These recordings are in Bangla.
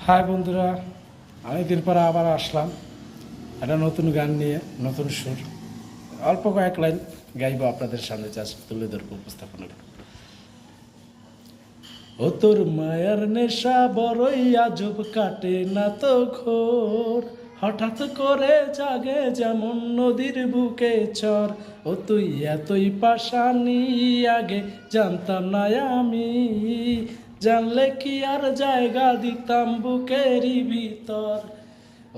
হাই বন্ধুরা, অনেকদিন পর আবার আসলাম একটা নতুন গান নিয়ে, নতুন সুর। অল্প কয়েক লাইন গাইব আপনাদের সামনে, চাষ তুলে ধরবো, উপস্থাপনা করব। ও তোর মায়ার নেশা বড়ই আজব, কাটে না তো ঘোর, হঠাৎ করে জাগে যেমন নদীর বুকে চর। ও তুই এতই পাশানি, আগে জানতাম না আমি, জানলে কি আর জায়গা দিতাম বুকেরই ভিতর।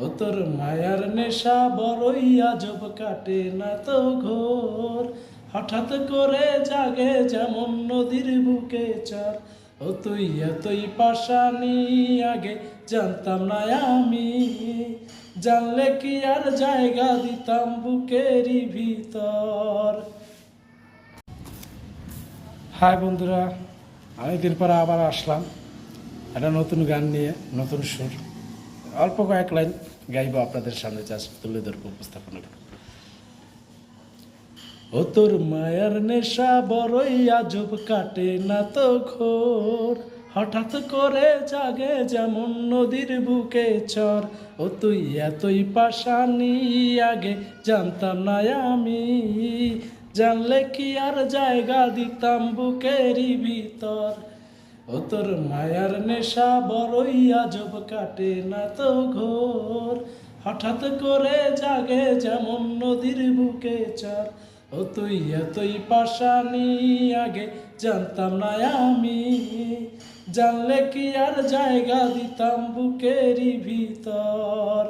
ও তোর মায়ার নেশা বড়ই আজব, কাটে না তো ঘোর, হঠাৎ করে জাগে যেমন নদীর বুকে চর। ও তুই এতই পাশানি, আগে জানতাম না আমি, জানলে কি আর জায়গা দিতাম বুকেরই ভিতর। হাই বন্ধুরা, অনেকদিন পর আবার আসলাম একটা নতুন গান নিয়ে, নতুন সুর। অল্প কয়েক লাইন গাইব আপনাদের সামনে, চাষ তুলে ধরবো, উপস্থাপনা করব। ও তোর মায়ার নেশা বড়ই আজব, কাটে না তো ঘোর, হঠাৎ করে জাগে যেমন নদীর বুকে চর। ও তুই এতই পাশানি, আগে জানতাম না আমি, জানলে কি আর জায়গা দিতাম বুকেরই ভিতর। ও তোর মায়ার নেশা বড়ই আজব, কাটে না তো ঘোর, হঠাৎ করে জাগে যেমন নদীর বুকে চর। ও তুই এতই পাশানি, আগে জানতাম না আমি, জানলে কি আর জায়গা দিতাম বুকেরই ভিতর।